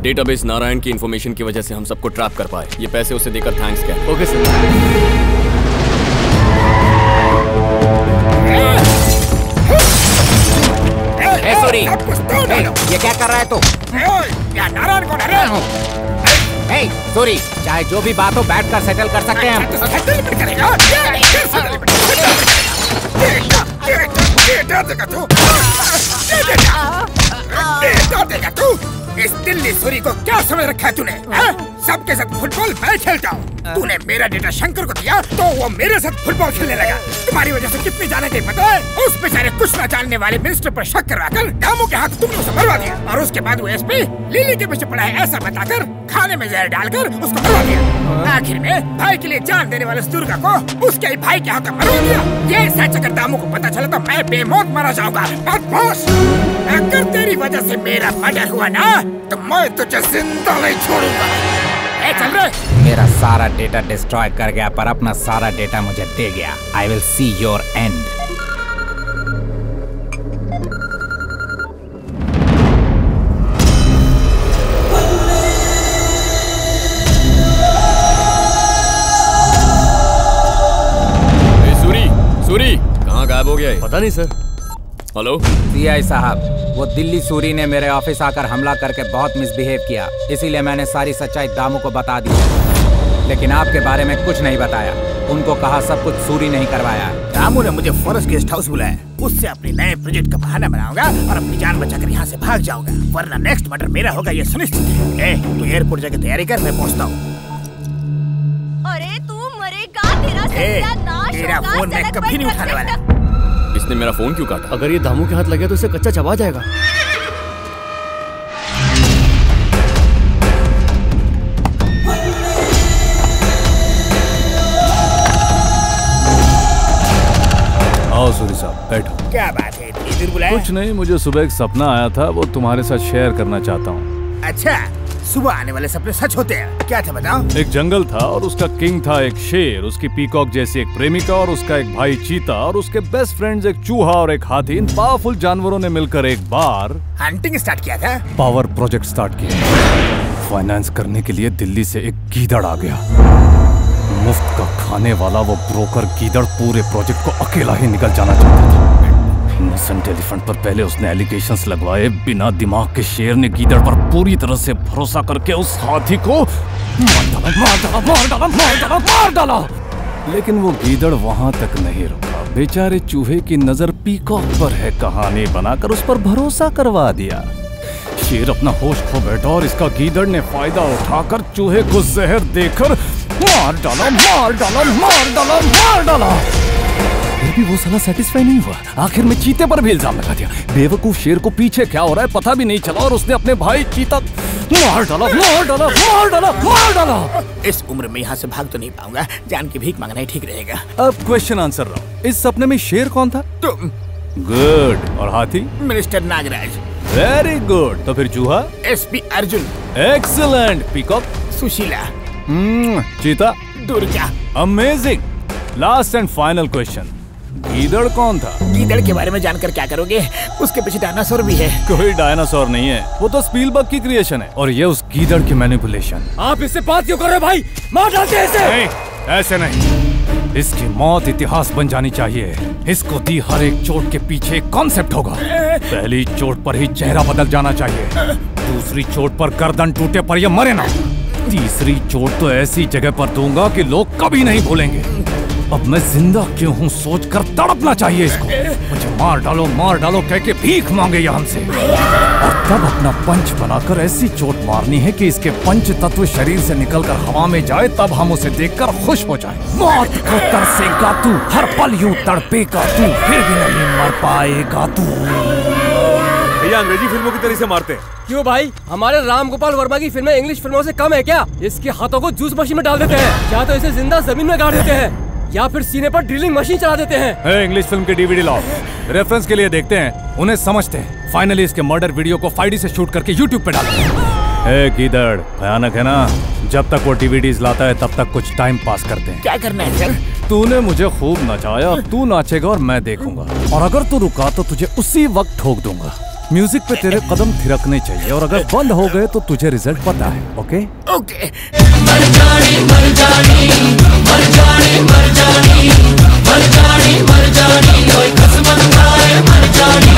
Database Narayan की information की वजह से हम सबको ट्रैप कर पाए। ये पैसे उसे देकर थैंक्स कह। Okay sir. सॉरी, ये क्या कर रहा है तू? नारायण को डरा हूँ। सॉरी, चाहे जो भी बात हो बैठकर सेटल कर सकते हैं हम। सेटलमेंट करेगा? देगा तू? इस दिल्ली सूरी को क्या समझ रखा है तूने? सबके साथ फुटबॉल मैं खेलता हूँ। तूने मेरा डेटा शंकर को दिया तो वो मेरे साथ फुटबॉल खेलने लगा। तुम्हारी वजह से कितनी जाने गई पता है? उस बेचारे कुछ न जानने वाले मिनिस्टर पर शक करवाकर दामू के हाथ तुमने उसे मरवा दिया और उसके बाद वो एसपी लिली के पीछे पड़ा है ऐसा बताकर खाने में जहर डालकर उसको मरवा दिया। आखिर में भाई के लिए जान देने वाले दुर्गा को उसके भाई के हाथ मरवा दिया। ये सच अगर दामू को पता चला तो मैं बेमौत मारा जाऊंगा। अगर तेरी वजह से मेरा मर्डर हुआ ना तो मैं तुझे जिंदा नहीं छोड़ूंगा। चल रहे। मेरा सारा डेटा डिस्ट्रॉय कर गया पर अपना सारा डेटा मुझे दे गया। I will see your and. Suri कहाँ गायब हो गया है? पता नहीं सर। हेलो सीआई साहब, वो दिल्ली सूरी ने मेरे ऑफिस आकर हमला करके बहुत मिसबिहेव किया, इसीलिए मैंने सारी सच्चाई दामू को बता दी। लेकिन आपके बारे में कुछ नहीं बताया। उनको कहा सब कुछ सूरी नहीं करवाया। दामू ने मुझे फॉरेस्ट गेस्ट हाउस बुलाया। उससे अपने नए प्रोजेक्ट का बहाना बनाऊंगा और अपनी जान बचाकर यहाँ से भाग जाऊंगा, वरना नेक्स्ट मर्डर मेरा होगा ये सुनिश्चित है। तू एयरपोर्ट जाके तैयारी कर, मैं पहुँचता हूँ। अरे तू मरेगा, तेरा फोन मैं कभी नहीं उठाने वाला। इसने मेरा फोन क्यों काटा? अगर ये दामू के हाथ लगे तो इसे कच्चा चबा जाएगा। आओ सूरी साहब बैठो। क्या बात है, इतनी दूर बुलाया? कुछ नहीं, मुझे सुबह एक सपना आया था, वो तुम्हारे साथ शेयर करना चाहता हूँ। अच्छा, सुबह आने वाले सपने सच होते हैं? क्या था बताओ? एक जंगल था और उसका किंग था एक शेर, उसकी पीकॉक जैसी एक प्रेमिका और उसका एक भाई चीता और उसके बेस्ट फ्रेंड्स एक चूहा और एक हाथी। इन पावरफुल जानवरों ने मिलकर एक बार हंटिंग स्टार्ट किया था। पावर प्रोजेक्ट स्टार्ट किया। फाइनेंस करने के लिए दिल्ली से एक गीदड़ आ गया। मुफ्त का खाने वाला वो ब्रोकर गीदड़ पूरे प्रोजेक्ट को अकेला ही निकल जाना चाहता था। इनोसेंट एलिफेंट पर पहले उसने एलिगेशंस लगवाए। बिना दिमाग के शेर ने गीदड़ पर पूरी तरह से भरोसा करके उस हाथी को मार डाला। लेकिन वो गीदड़ वहां तक नहीं रुका। बेचारे चूहे की नजर पीकॉक पर है, कहानी बनाकर उस पर भरोसा करवा दिया। शेर अपना होश खो बैठा और इसका गीदड़ ने फायदा उठाकर चूहे को जहर देकर मार डाला। फिर भी वो साला सेटिस्फाई नहीं हुआ। आखिर में चीते पर भी इल्जाम लगा दिया। बेवकूफ शेर को पीछे क्या हो रहा है पता भी नहीं चला और उसने अपने भाई चीता मार डाला। इस उम्र में यहाँ से भाग तो नहीं पाऊंगा, जान की भीख मांगना ही ठीक रहेगा। अब क्वेश्चन आंसर रहा। इस सपने में शेर कौन था? तुम। गुड। और हाथी? मिनिस्टर नागराज। Very good. तो फिर चूहा? SP Arjun. Excellent. Peacock? Sushila. चीता? Durga. Amazing. Last and final question, गीदड़ कौन था? गीदड़ के बारे में जानकर क्या करोगे? उसके पीछे डायनासोर भी है। कोई डायनासोर नहीं है, वो तो स्पीलबर्ग की क्रिएशन है और ये उस गीदड़ की मैनिपुलेशन। आप इससे बात क्यों कर रहे हो भाई? मार डालते हैं इसे। नहीं, ऐसे नहीं। इसकी मौत इतिहास बन जानी चाहिए। इसको दी हर एक चोट के पीछे एक कॉन्सेप्ट होगा। पहली चोट पर ही चेहरा बदल जाना चाहिए, दूसरी चोट पर गर्दन टूटे पर ये मरे ना, तीसरी चोट तो ऐसी जगह पर दूंगा कि लोग कभी नहीं भूलेंगे। अब मैं जिंदा क्यों हूँ सोचकर तड़पना चाहिए इसको। मुझे मार डालो कह के भीख मांगे ये हमसे, और तब अपना पंच बनाकर ऐसी चोट मारनी है कि इसके पंच तत्व शरीर से निकलकर हवा में जाए, तब हम उसे देखकर खुश हो जाए। मौत को तरसेगा तू, हर पल यूं तड़पेगा तू, फिर भी नहीं मर पाएगा तू। भैया अंग्रेजी फिल्मों की तरह से मारते हैं। क्यों भाई, हमारे राम गोपाल वर्मा की फिल्में इंग्लिश फिल्मों से कम है क्या? इसके हाथों को जूस मशीन में डाल देते हैं, या तो इसे जिंदा जमीन में गाड़ देते हैं, या फिर सीने पर ड्रिलिंग मशीन चला देते हैं। इंग्लिश फिल्म के डीवीडी लाओ, रेफरेंस के लिए देखते हैं, उन्हें समझते हैं। फाइनली इसके मर्डर वीडियो को 5D से शूट करके यूट्यूब पे डालते हैं। गीदड़ भयानक है ना? जब तक वो डीवीडीज लाता है तब तक कुछ टाइम पास करते हैं। क्या करना है सर? तूने मुझे खूब नचाया, अब तू नाचेगा और मैं देखूंगा, और अगर तू रुका तो तुझे उसी वक्त ठोक दूंगा। म्यूजिक पे तेरे कदम थिरकने चाहिए और अगर बंद हो गए तो तुझे रिजल्ट पता है। Okay okay. मर जानी मर जानी मर जानी मर जानी मर जानी मर जानी कोई कसम खाए मर जानी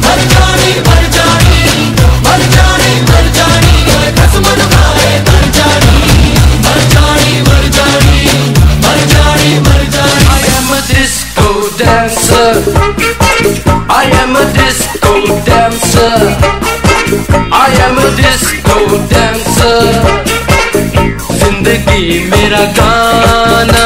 मर जानी मर जानी मर जानी मर जानी कोई कसम खाए मर जानी मर जानी मर जानी मर जानी मर जानी। I am a disco dancer, I am a disco dancer, I am a disco dancer, जिंदगी मेरा गाना।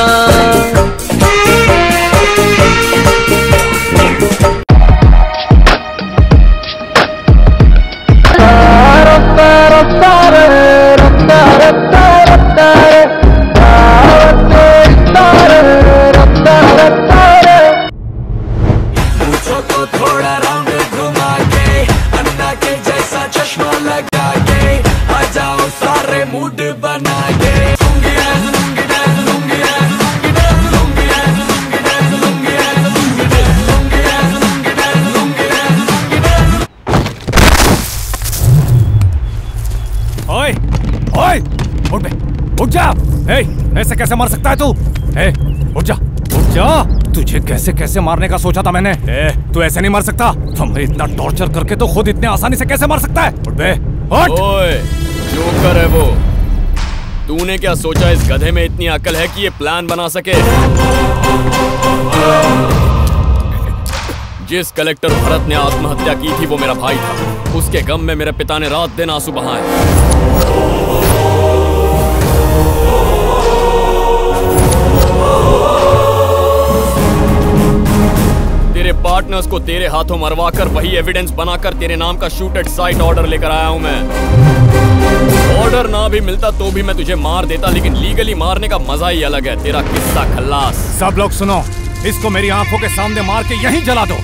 थोड़ा राउंड घुमा के अन्ना के जैसा चश्मा लगा के आ जाओ सारे मूड बना के। ओए ओए उठ बे, उठ जा। ऐसे कैसे मार सकता है तू? उठ जा उठ जा। तुझे कैसे कैसे मारने का सोचा था मैंने। तू ऐसे नहीं मार सकता। हमें इतना टॉर्चर करके तो खुद इतने आसानी से कैसे मार सकता है? उठ बे उठ। ओए जोकर है वो। तूने क्या सोचा इस गधे में इतनी अकल है कि ये प्लान बना सके? जिस कलेक्टर भरत ने आत्महत्या की थी वो मेरा भाई था। उसके गम में मेरे पिता ने रात दिन आंसू बहाए। तेरे पार्टनर्स को तेरे हाथों मरवाकर वही एविडेंस बनाकर तेरे नाम का शूट एट साइट ऑर्डर लेकर आया हूं मैं। ऑर्डर ना भी मिलता तो भी मैं तुझे मार देता, लेकिन लीगली मारने का मजा ही अलग है। तेरा किस्सा खल्लास। सब लोग सुनो, इसको मेरी आंखों के सामने मार के यहीं जला दो।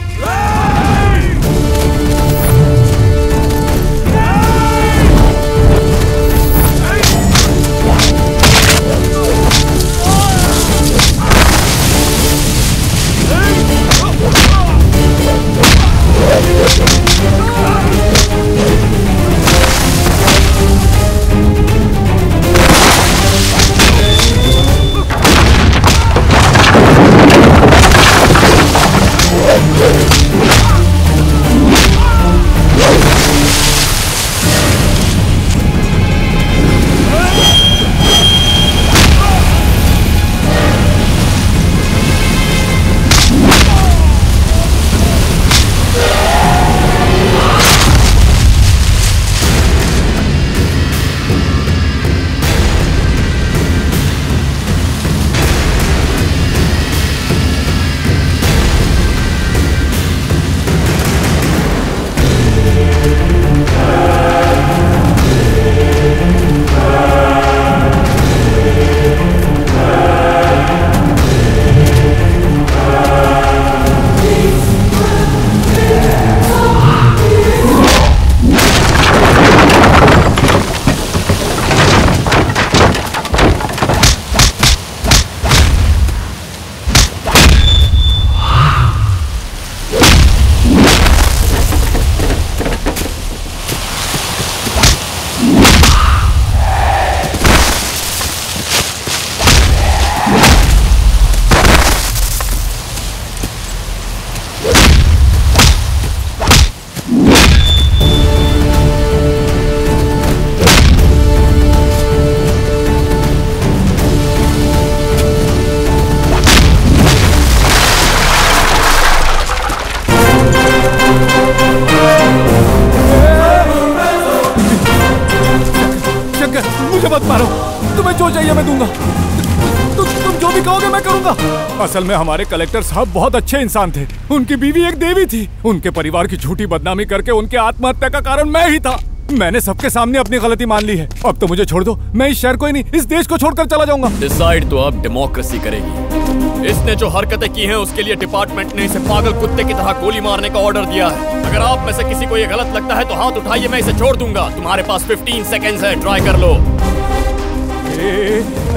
असल में हमारे कलेक्टर साहब बहुत अच्छे इंसान थे। उनकी बीवी एक देवी थी। उनके परिवार की झूठी बदनामी करके उनके आत्महत्या का कारण मैं ही था। मैंने सबके सामने अपनी गलती मान ली है। अब तो मुझे छोड़ दो। मैं इस शहर को ही नहीं, इस देश को छोड़कर चला जाऊंगा। डिसाइड तो अब डेमोक्रेसी करेगी। इसने जो हरकतें की हैं उसके लिए डिपार्टमेंट ने इसे पागल कुत्ते की तरह गोली मारने का ऑर्डर दिया है। अगर आप में से किसी को ये गलत लगता है तो हाथ उठाइए, मैं इसे छोड़ दूंगा। तुम्हारे पास 15 सेकेंड्स है, ट्राई कर लो।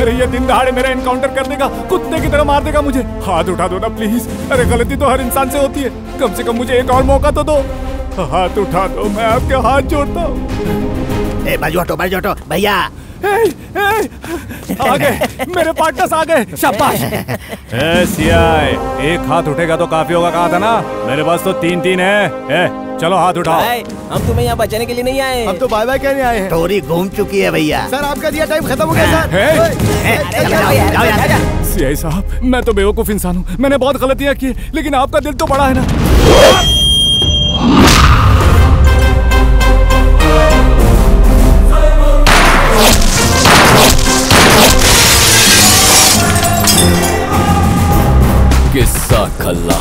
अरे ये दिन दहाड़े मेरा एनकाउंटर कर देगा, कुत्ते की तरह मार देगा मुझे। हाथ उठा दो ना प्लीज। अरे गलती तो हर इंसान से होती है, कम से कम मुझे एक और मौका तो दो। हाथ उठा दो, मैं आपके हाथ जोड़ता हूँ। ए बाजू हटो भैया। आ गए मेरे पार्टनर्स आ गए, शाबाश। सीआई, एक हाथ उठेगा तो काफी होगा, कहा था ना। मेरे पास तो 3-3 है। चलो हाथ उठाओ। हम तुम्हें यहाँ बचाने के लिए नहीं आए, हम तो बाय बाय कहने आए हैं। टोरी घूम चुकी है भैया। सर आपका दिया टाइम खत्म हो गया सर। सीआई साहब, मैं तो बेवकूफ इंसान हूँ, मैंने बहुत गलतियाँ की, लेकिन आपका दिल तो बड़ा है ना। किस्सा खल्ला।